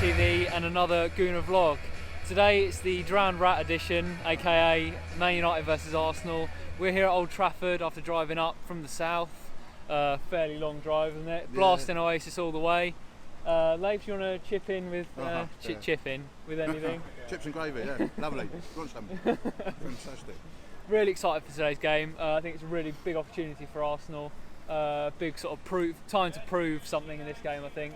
TV and another Gooner vlog. Today it's the Drowned Rat edition, aka Man United versus Arsenal. We're here at Old Trafford after driving up from the south. Fairly long drive, isn't it? Blasting Oasis all the way. Layth, you want to chip in with chip in with anything? Chips and gravy, yeah, lovely. Want some? Fantastic. Really excited for today's game. I think it's a really big opportunity for Arsenal. Big sort of time to prove something in this game, I think.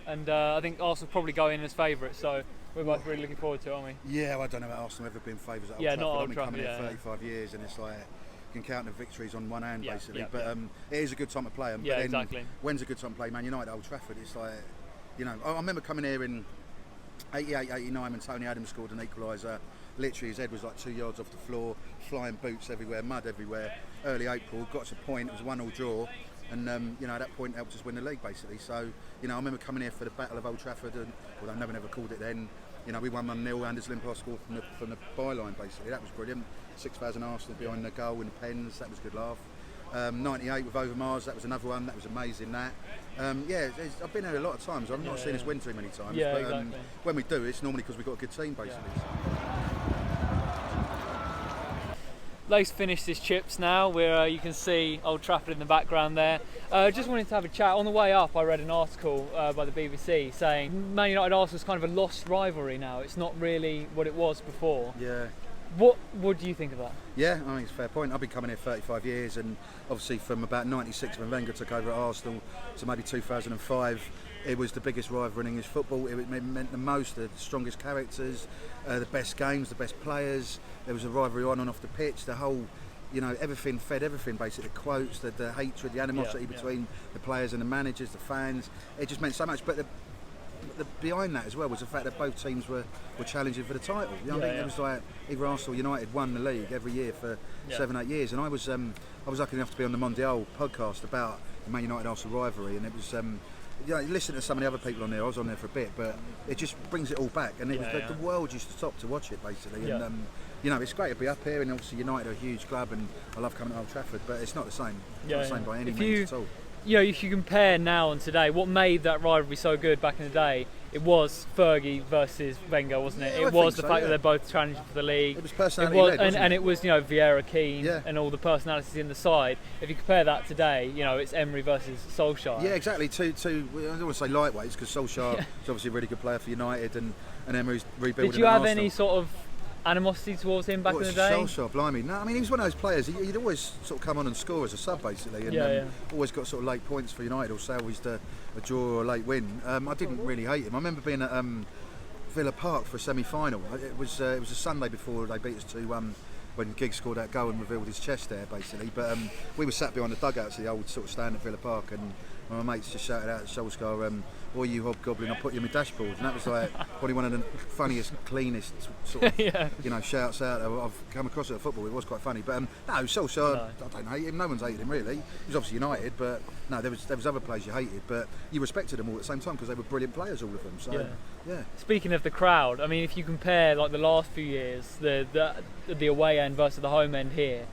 And I think Arsenal probably go in as favourites, so we're both really looking forward to it, aren't we? Yeah, well, I don't know about Arsenal ever been favourites at Old Trafford. Not Old Trafford. I've been coming here 35 years, and it's like you can count the victories on one hand, basically. But it is a good time to play them. Yeah, exactly. When's a good time to play Man United at Old Trafford? It's like, you know, I remember coming here in 88, 89 when Tony Adams scored an equaliser. Literally his head was like 2 yards off the floor, flying boots everywhere, mud everywhere. Early April, got to a point, it was a 1-1 draw. And you know, at that point helped us win the league, basically. So, you know, I remember coming here for the Battle of Old Trafford, and although no one ever called it then, you know, we won 1-0. Anders Limpar scored from the byline, basically. That was brilliant. 6,000 Arsenal behind the goal in the pens. That was a good laugh. 98 with Overmars. That was another one. That was amazing. That. I've been here a lot of times. I've not seen us win too many times. Yeah, but exactly. when we do, it's normally because we've got a good team, basically. Layth's finished his chips now, where you can see Old Trafford in the background there. Just wanted to have a chat. On the way up I read an article by the BBC saying Man United Arsenal is kind of a lost rivalry now. It's not really what it was before. Yeah. What do you think of that? Yeah, I mean, it's a fair point. I've been coming here 35 years, and obviously from about 96 when Wenger took over at Arsenal to maybe 2005, it was the biggest rivalry in English football. It meant the most, the strongest characters, the best games, the best players. There was a rivalry on and off the pitch. The whole, you know, everything fed everything, basically. The quotes, the hatred, the animosity between the players and the managers, the fans. It just meant so much. But behind that as well was the fact that both teams were challenging for the title. You know, I think it was like either Arsenal or United won the league every year for 7-8 years. And I was lucky enough to be on the Mondial podcast about the Man United Arsenal rivalry, and it was. You know, listen to some of the other people on there. I was on there for a bit, but it just brings it all back. And it was the world used to stop to watch it, basically. Yeah. And you know, it's great to be up here. And obviously, United are a huge club, and I love coming to Old Trafford. But it's not the same. Not the same by any means at all. You know, if you compare now and today, what made that rivalry so good back in the day? It was Fergie versus Wenger, wasn't it? Yeah, it was the fact that they're both challenging for the league. It was personality led, and it was, you know, Vieira, Keane, and all the personalities in the side. If you compare that today, you know, it's Emery versus Solskjaer. Yeah, exactly. Two. I don't want to say lightweights because Solskjaer is obviously a really good player for United, and Emery's rebuilding. Did you have any sort of animosity towards him back in the day? Solskjaer, blimey. No, I mean, he was one of those players, he'd always sort of come on and score as a sub, basically, and always got sort of late points for United, or salvaged a draw or a late win. I didn't really hate him. I remember being at Villa Park for a semi-final. It was a Sunday before they beat us 2-1 when Giggs scored that goal and revealed his chest there, basically. But we were sat behind the dugouts of the old sort of stand at Villa Park, and my mates just shouted out at Solskjaer, "Boy, you hobgoblin, I'll put you in my dashboard." And that was like probably one of the funniest, cleanest sort of you know, shouts out I've come across at football. It was quite funny. But no, Solskjaer, I don't hate him. No one's hated him really. He was obviously United, but no, there was other players you hated, but you respected them all at the same time because they were brilliant players, all of them. So yeah. Speaking of the crowd, I mean, if you compare like the last few years, the away end versus the home end here,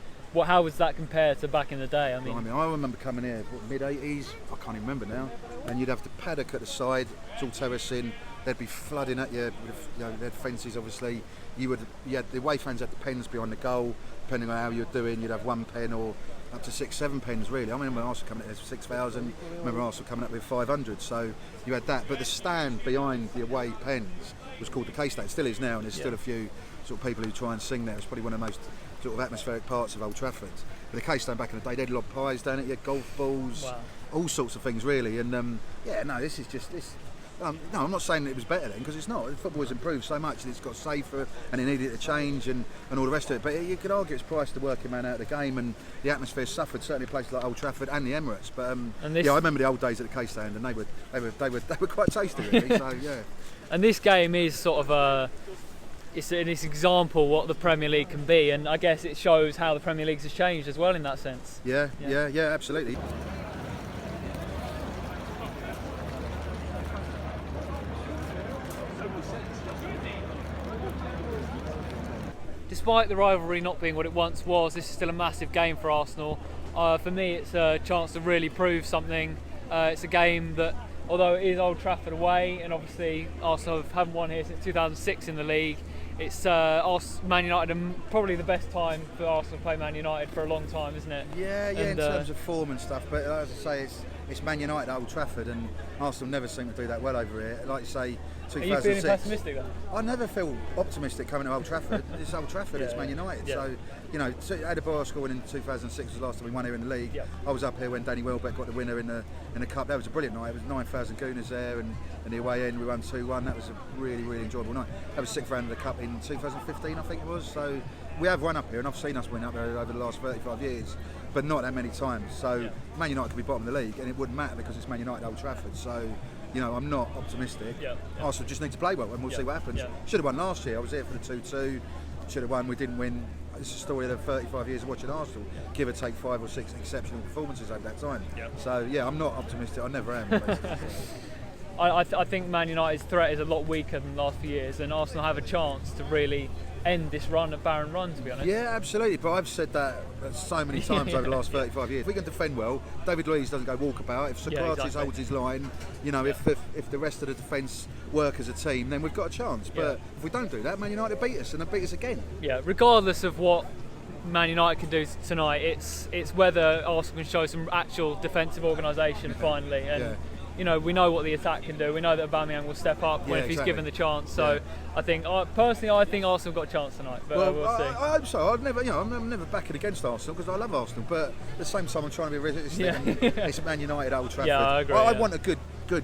how was that compared to back in the day? I I remember coming here mid-80s. I can't even remember now. And you'd have the paddock at the side. It's all terracing. They'd be flooding at you. You know, they had fences, obviously. You had the away fans had the pens behind the goal. Depending on how you were doing, you'd have 1 pen or up to 6-7 pens, really. I remember Arsenal coming up with 6,000. I remember Arsenal coming up with 500. So you had that. But the stand behind the away pens was called the K-Stand. It still is now, and there's still a few sort of people who try and sing there. It's probably one of the most sort of atmospheric parts of Old Trafford. But the K-Stand back in the day, they'd lob pies down it, you had golf balls, all sorts of things really. And this is just this. No, I'm not saying it was better then, because it's not. Football has improved so much, and it's got safer, and it needed to change, and all the rest of it. But you could argue it's priced the working man out of the game, and the atmosphere suffered. Certainly places like Old Trafford and the Emirates. But I remember the old days at the K-Stand, and they were quite tasty, really. So yeah. And this game is sort of it's an example what the Premier League can be, and I guess it shows how the Premier League has changed as well in that sense. Yeah, absolutely. Despite the rivalry not being what it once was, this is still a massive game for Arsenal. For me, it's a chance to really prove something. It's a game that although it is Old Trafford away, and obviously Arsenal haven't won here since 2006 in the league. It's Man United, and probably the best time for Arsenal to play Man United for a long time, isn't it? Yeah, in terms of form and stuff. But as I say, it's Man United at Old Trafford, and Arsenal never seem to do that well over here. Like you say, 2006. Are you feeling pessimistic then? I never feel optimistic coming to Old Trafford. It's Old Trafford, it's Man United. Yeah. So, you know, Adebayor scoring in 2006 was the last time we won here in the league. Yep. I was up here when Danny Welbeck got the winner in the cup. That was a brilliant night. It was 9,000 Gooners there, and the away end we won 2-1. That was a really, really enjoyable night. That was 6th round of the cup in 2015, I think it was. So we have won up here, and I've seen us win up there over the last 35 years, but not that many times. So Man United could be bottom of the league, and it wouldn't matter because it's Man United at Old Trafford. So, you know, I'm not optimistic. Arsenal just need to play well, and we'll see what happens. Should have won last year. I was here for the 2-2. Should have won. We didn't win. It's a story of 35 years of watching Arsenal, give or take 5 or 6 exceptional performances over that time. So yeah, I'm not optimistic. I never am. I think Man United's threat is a lot weaker than the last few years, and Arsenal have a chance to really end this run, a barren run, to be honest. Yeah, absolutely. But I've said that so many times over the last 35 years. If we can defend well, David Luiz doesn't go walkabout. If Socrates holds his line, you know, if the rest of the defence work as a team, then we've got a chance. But if we don't do that, Man United beat us, and they beat us again. Yeah, regardless of what Man United can do tonight, it's whether Arsenal can show some actual defensive organisation finally. And you know, we know what the attack can do. We know that Aubameyang will step up if he's given the chance. So I think, personally, I think Arsenal got a chance tonight. But we'll see. I hope so. I'm never backing against Arsenal because I love Arsenal. But at the same time, I'm trying to be realistic. It's Man United at Old Trafford. Yeah, I agree. I want a good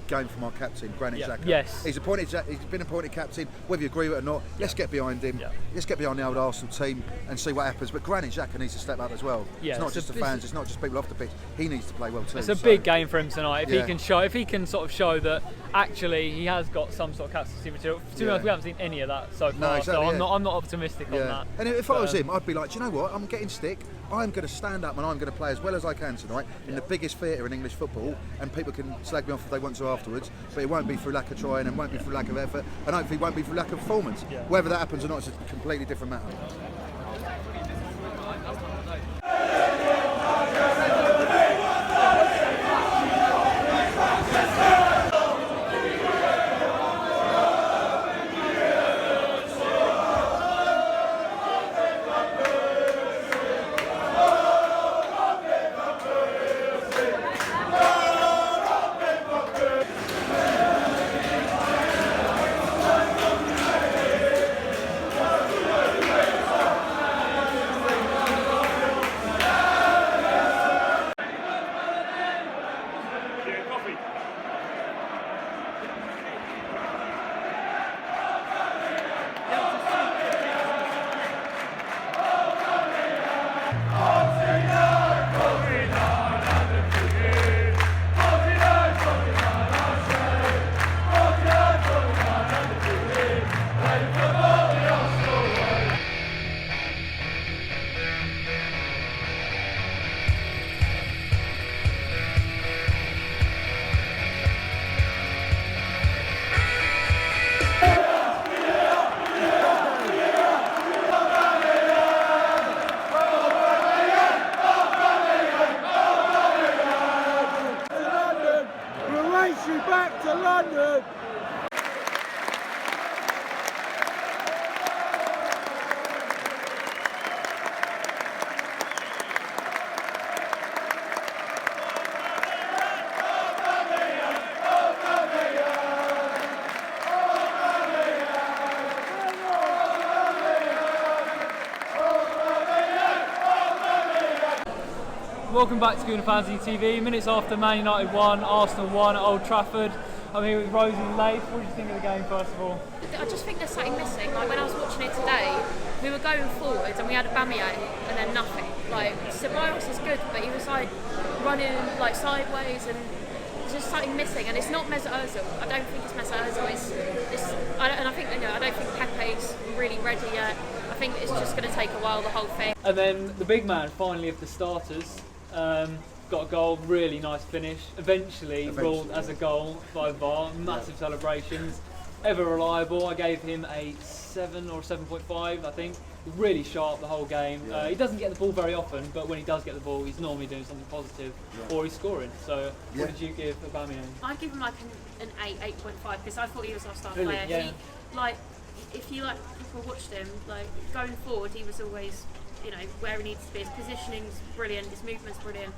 game from our captain, Granit Xhaka. Yes. He's been appointed captain, whether you agree with it or not. Let's get behind him. Let's get behind the old Arsenal team and see what happens. But Granit Xhaka needs to step up as well. It's not just the fans, it's not just people off the pitch. He needs to play well too. It's a big game for him tonight. If he can sort of show that actually he has got some sort of captaincy material. To be honest, we haven't seen any of that so far. No, exactly, so I'm not optimistic on that. And if I was him, I'd be like, do you know what? I'm getting stick. I'm going to stand up and I'm going to play as well as I can tonight in the biggest theatre in English football, and people can slag me off if they want to afterwards, but it won't be through lack of trying and won't be through lack of effort, and hopefully it won't be through lack of performance. Whether that happens or not is a completely different matter. Back to London! Welcome back to Gooner Fanzine TV. Minutes after Man United won, Arsenal won at Old Trafford. I'm here with Rosie and Layth. What do you think of the game, first of all? I just think there's something missing. Like when I was watching it today, we were going forwards and we had Aubameyang and then nothing. Like Ceballos is good, but he was like running like sideways and there's just something missing. And it's not Mesut Ozil. I don't think it's Mesut Ozil. I don't think Pepe's really ready yet. I think it's just going to take a while, the whole thing. And then the big man, finally, of the starters. Got a goal, really nice finish. Eventually ruled as a goal by VAR. Massive celebrations. Ever reliable. I gave him a 7 or 7.5, I think. Really sharp the whole game. He doesn't get the ball very often, but when he does get the ball, he's normally doing something positive, or he's scoring. So, what did you give Aubameyang? I'd give him like an 8.5 because I thought he was our star Really? player. Yeah. He, like, if you people watched him, like going forward, he was always, you know, where he needs to be. His positioning's brilliant, his movement's brilliant.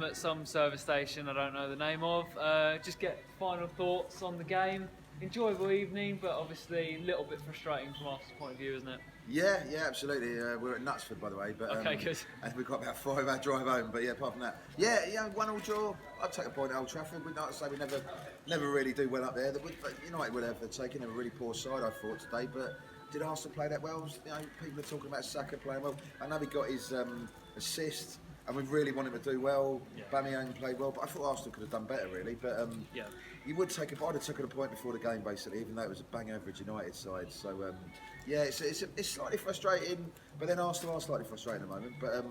At some service station I don't know the name of. Just get final thoughts on the game. Enjoyable evening, but obviously a little bit frustrating from our point of view, isn't it? Yeah, absolutely. We're at Knutsford, by the way, but okay, good. And we've got about 5 hour drive home. But yeah, apart from that, 1-1 draw. I'd take a point at Old Trafford. We'd like to say we never really do well up there. United would have taken a really poor side, I thought, today. But did Arsenal play that well? You know, people are talking about Saka playing well. I know he got his assist. And we really want him to do well. Aubameyang played well, but I thought Arsenal could have done better, really. But you would take I'd have taken a point before the game, basically, even though it was a bang average United side. So it's slightly frustrating, but then Arsenal are slightly frustrating at the moment. But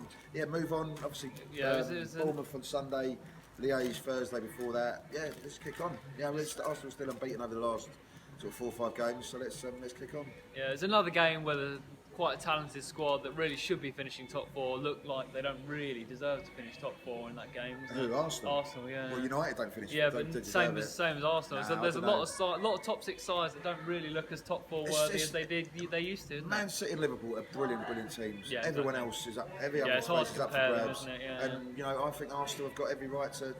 move on. Obviously, Bournemouth on Sunday, Liège Thursday before that. Yeah, let's kick on. Yeah, Arsenal still unbeaten over the last sort of 4 or 5 games, so let's kick on. Yeah, it's another game where quite a talented squad that really should be finishing top 4 look like they don't really deserve to finish top 4 in that game. Who, Arsenal? Arsenal, yeah. Well, United don't finish. Yeah, but same as Arsenal. Nah, so there's a lot of top 6 sides that don't really look as top 4 worthy as they used to. Man City and Liverpool are brilliant teams. Yeah, everyone else is up. Every other it's hard place to is up for compare them, grabs. isn't it? Yeah, and you know, I think Arsenal have got every right to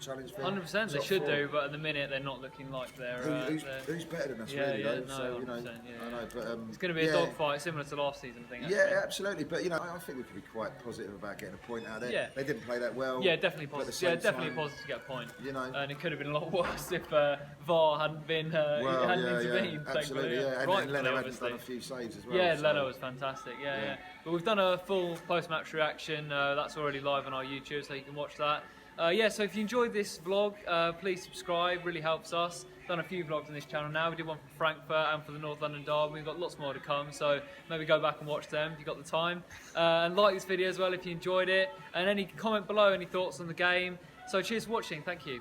challenge for 100%. They top should 4. do, but at the minute they're not looking like they're. Who's better than us, really? Yeah, though? no, So 100%, you know, I know, but it's going to be a dogfight similar to last season, I think. Yeah, absolutely. But you know, I think we can be quite positive about getting a point out there. Yeah. They didn't play that well. Yeah, definitely positive. Yeah, definitely positive to get a point. You know, and it could have been a lot worse if VAR hadn't been intervened. Absolutely, yeah. And Leno hadn't done a few saves as well. Yeah, so. Leno was fantastic. Yeah. But we've done a full post-match reaction. That's already live on our YouTube, so you can watch that. So if you enjoyed this vlog, please subscribe. Really helps us. Done a few vlogs on this channel now. We did one for Frankfurt and for the North London Derby. We've got lots more to come, so maybe go back and watch them if you've got the time. And like this video as well if you enjoyed it. And any comment below, any thoughts on the game. So cheers for watching. Thank you.